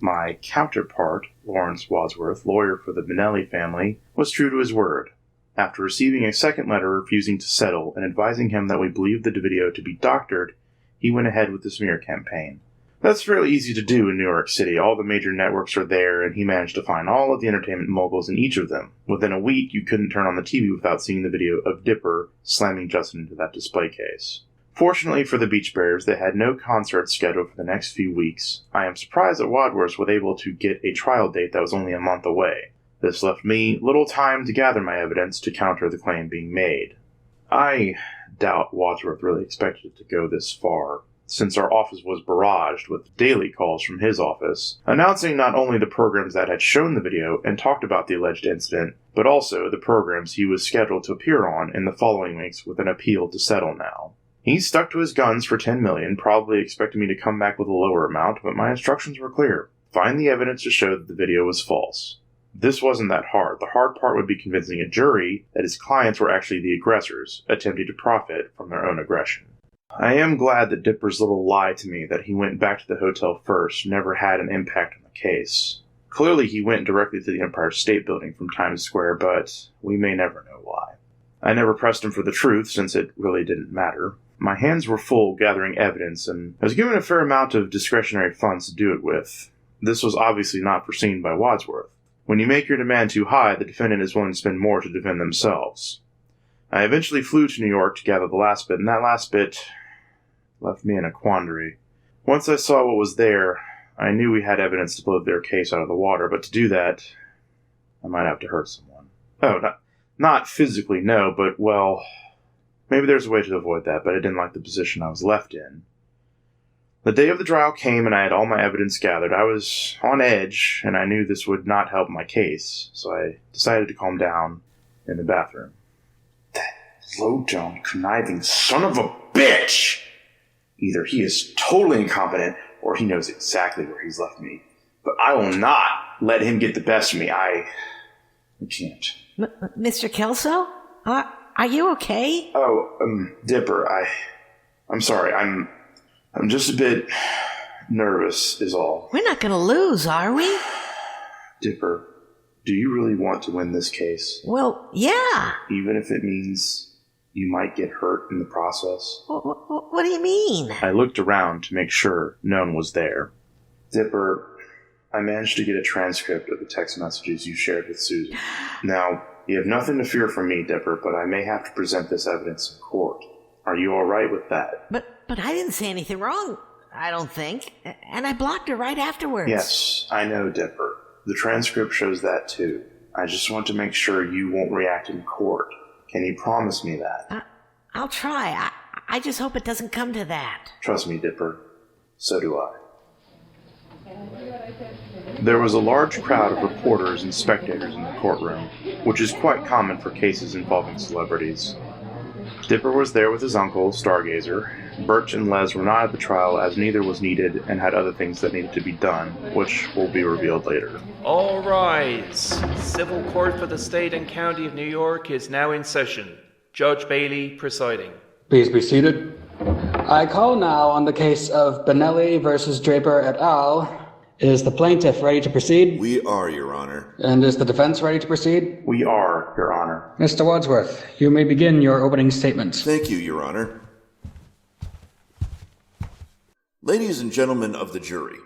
My counterpart, Lawrence Wadsworth, lawyer for the Benelli family, was true to his word. After receiving a second letter refusing to settle and advising him that we believed the video to be doctored, he went ahead with the smear campaign. That's fairly easy to do in New York City. All the major networks are there, and he managed to find all of the entertainment moguls in each of them. Within a week, you couldn't turn on the TV without seeing the video of Dipper slamming Justin into that display case. Fortunately for the Beach Bears, they had no concerts scheduled for the next few weeks. I am surprised that Wadsworth was able to get a trial date that was only a month away. This left me little time to gather my evidence to counter the claim being made. I doubt Wadsworth really expected it to go this far, since our office was barraged with daily calls from his office, announcing not only the programs that had shown the video and talked about the alleged incident, but also the programs he was scheduled to appear on in the following weeks with an appeal to settle now. He stuck to his guns for $10 million, probably expecting me to come back with a lower amount, but my instructions were clear. Find the evidence to show that the video was false. This wasn't that hard. The hard part would be convincing a jury that his clients were actually the aggressors, attempting to profit from their own aggression. I am glad that Dipper's little lie to me that he went back to the hotel first never had an impact on the case. Clearly he went directly to the Empire State Building from Times Square, but we may never know why. I never pressed him for the truth, since it really didn't matter. My hands were full gathering evidence, and I was given a fair amount of discretionary funds to do it with. This was obviously not foreseen by Wadsworth. When you make your demand too high, the defendant is willing to spend more to defend themselves. I eventually flew to New York to gather the last bit, and that last bit left me in a quandary. Once I saw what was there, I knew we had evidence to blow their case out of the water, but to do that, I might have to hurt someone. Oh, not physically, no, but, well, maybe there's a way to avoid that, but I didn't like the position I was left in. The day of the trial came and I had all my evidence gathered. I was on edge, and I knew this would not help my case, so I decided to calm down in the bathroom. That low-down, conniving son of a bitch! Either he is totally incompetent, or he knows exactly where he's left me. But I will not let him get the best of me. I can't. Mr. Kelso? Are you okay? Oh, Dipper, I'm sorry. I'm just a bit nervous, is all. We're not going to lose, are we? Dipper, do you really want to win this case? Well, yeah. Even if it means you might get hurt in the process? What do you mean? I looked around to make sure no one was there. Dipper, I managed to get a transcript of the text messages you shared with Susan. Now, you have nothing to fear from me, Dipper, but I may have to present this evidence in court. Are you all right with that? But I didn't say anything wrong, I don't think. And I blocked her right afterwards. Yes, I know, Dipper. The transcript shows that too. I just want to make sure you won't react in court. Can you promise me that? I'll try. I just hope it doesn't come to that. Trust me, Dipper. So do I. There was a large crowd of reporters and spectators in the courtroom, which is quite common for cases involving celebrities. Dipper was there with his uncle, Stargazer. Birch and Les were not at the trial as neither was needed and had other things that needed to be done, which will be revealed later. All rise. Civil Court for the State and County of New York is now in session. Judge Bailey presiding. Please be seated. I call now on the case of Benelli versus Draper et al. Is the plaintiff ready to proceed? We are, Your Honor. And is the defense ready to proceed? We are, Your Honor. Mr. Wadsworth, you may begin your opening statement. Thank you, Your Honor. Ladies and gentlemen of the jury,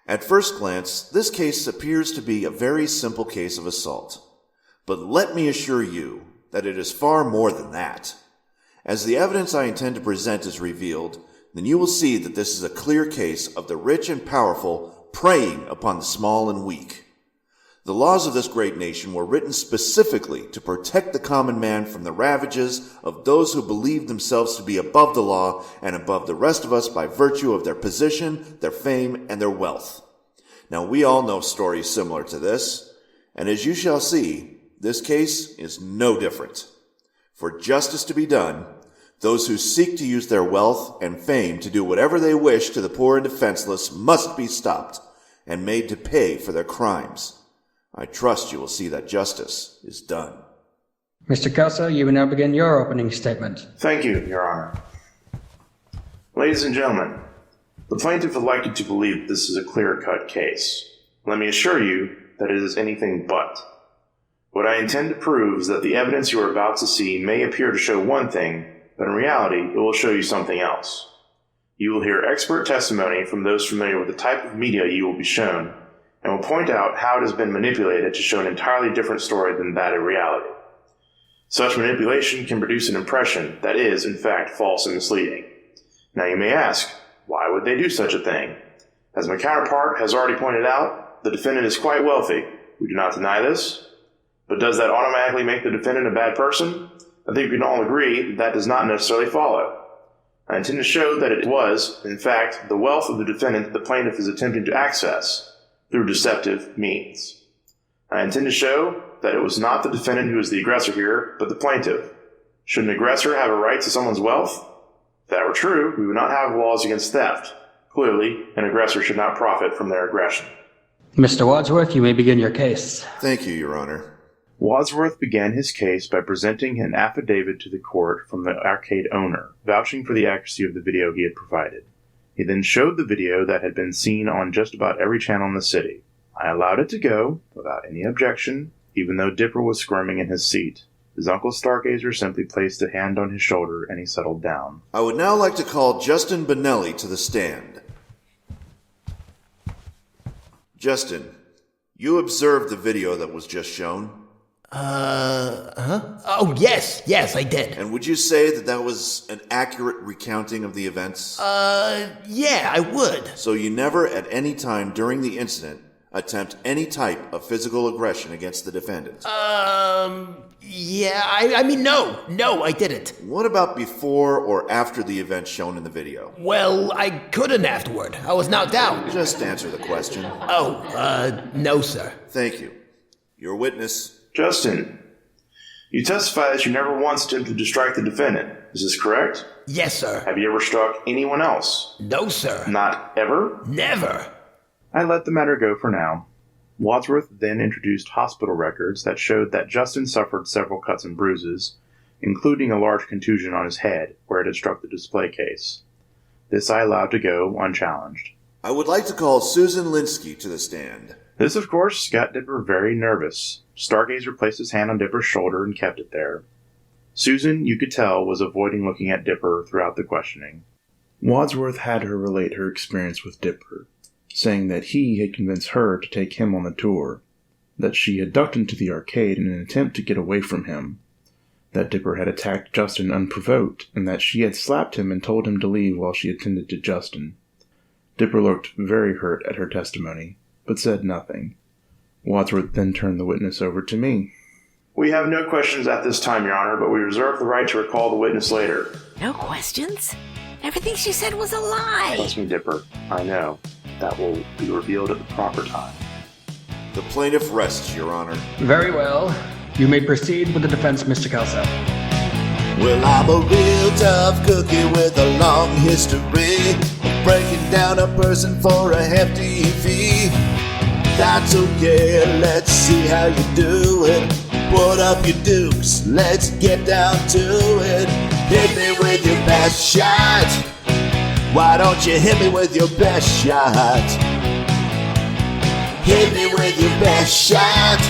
at first glance, this case appears to be a very simple case of assault. But let me assure you that it is far more than that. As the evidence I intend to present is revealed, then you will see that this is a clear case of the rich and powerful preying upon the small and weak. The laws of this great nation were written specifically to protect the common man from the ravages of those who believe themselves to be above the law and above the rest of us by virtue of their position, their fame, and their wealth. Now, we all know stories similar to this, and as you shall see, this case is no different. For justice to be done, those who seek to use their wealth and fame to do whatever they wish to the poor and defenseless must be stopped and made to pay for their crimes. I trust you will see that justice is done. Mr. Kelso, you may now begin your opening statement. Thank you, Your Honor. Ladies and gentlemen, The plaintiff would like you to believe this is a clear-cut case. Let me assure you that it is anything but. What I intend to prove is that the evidence you are about to see may appear to show one thing, but in reality, it will show you something else. You will hear expert testimony from those familiar with the type of media you will be shown, and will point out how it has been manipulated to show an entirely different story than that in reality. Such manipulation can produce an impression that is, in fact, false and misleading. Now you may ask, why would they do such a thing? As my counterpart has already pointed out, the defendant is quite wealthy. We do not deny this. But does that automatically make the defendant a bad person? I think we can all agree that that does not necessarily follow. I intend to show that it was, in fact, the wealth of the defendant the plaintiff is attempting to access through deceptive means. I intend to show that it was not the defendant who is the aggressor here, but the plaintiff. Should an aggressor have a right to someone's wealth? If that were true, we would not have laws against theft. Clearly, an aggressor should not profit from their aggression. Mr. Wadsworth, you may begin your case. Thank you, Your Honor. Wadsworth began his case by presenting an affidavit to the court from the arcade owner, vouching for the accuracy of the video he had provided. He then showed the video that had been seen on just about every channel in the city. I allowed it to go, without any objection, even though Dipper was squirming in his seat. His Uncle Stargazer simply placed a hand on his shoulder and he settled down. I would now like to call Justin Benelli to the stand. Justin, you observed the video that was just shown. Oh, yes, I did. And would you say that that was an accurate recounting of the events? Yeah, I would. So you never at any time during the incident attempt any type of physical aggression against the defendant? Yeah, I mean, no, I didn't. What about before or after the event shown in the video? Well, I couldn't afterward. I was knocked out. Just answer the question. No, sir. Thank you. Your witness. Justin, you testify that you never once attempted to strike the defendant. Is this correct? Yes, sir. Have you ever struck anyone else? No, sir. Not ever? Never. I let the matter go for now. Wadsworth then introduced hospital records that showed that Justin suffered several cuts and bruises, including a large contusion on his head where it had struck the display case. This I allowed to go unchallenged. I would like to call Susan Linsky to the stand. This, of course, got Dipper very nervous. Stargazer placed his hand on Dipper's shoulder and kept it there. Susan, you could tell, was avoiding looking at Dipper throughout the questioning. Wadsworth had her relate her experience with Dipper, saying that he had convinced her to take him on the tour, that she had ducked into the arcade in an attempt to get away from him, that Dipper had attacked Justin unprovoked, and that she had slapped him and told him to leave while she attended to Justin. Dipper looked very hurt at her testimony, but said nothing. Wadsworth then turned the witness over to me. We have no questions at this time, Your Honor, but we reserve the right to recall the witness later. No questions? Everything she said was a lie. Trust me, Dipper. I know. That will be revealed at the proper time. The plaintiff rests, Your Honor. Very well. You may proceed with the defense, Mr. Kelso. Well, I'm a real tough cookie with a long history of breaking down a person for a hefty fee. That's okay, let's see how you do it. Put up your dukes, let's get down to it. Hit me with your best shot. Why don't you hit me with your best shot? Hit me with your best shot.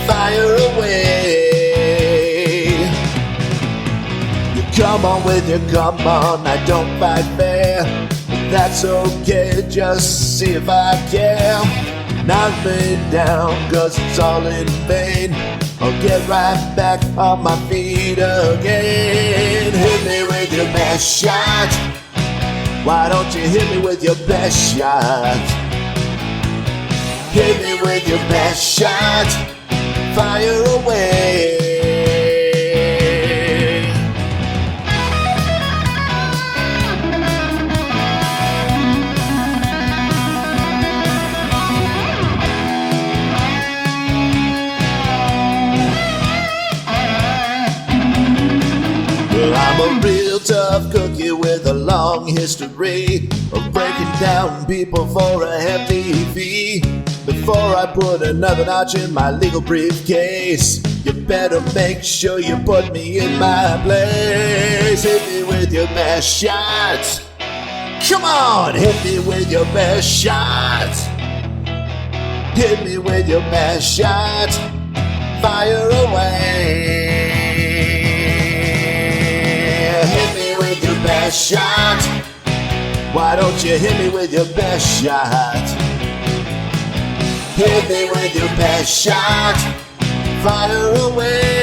Fire away. You come on with your come on, I don't fight fair. That's okay, just see if I care. Knock me down, cause it's all in vain. I'll get right back on my feet again. Hit me with your best shot. Why don't you hit me with your best shot? Hit me with your best shot. Fire away. Well, I'm a real tough cookie with a long history of breaking down people for a hefty fee. Before I put another notch in my legal briefcase, you better make sure you put me in my place. Hit me with your best shot. Come on, hit me with your best shot. Hit me with your best shot. Fire away. Hit me with your best shot. Why don't you hit me with your best shot? Hit me with your best shot. Fire away.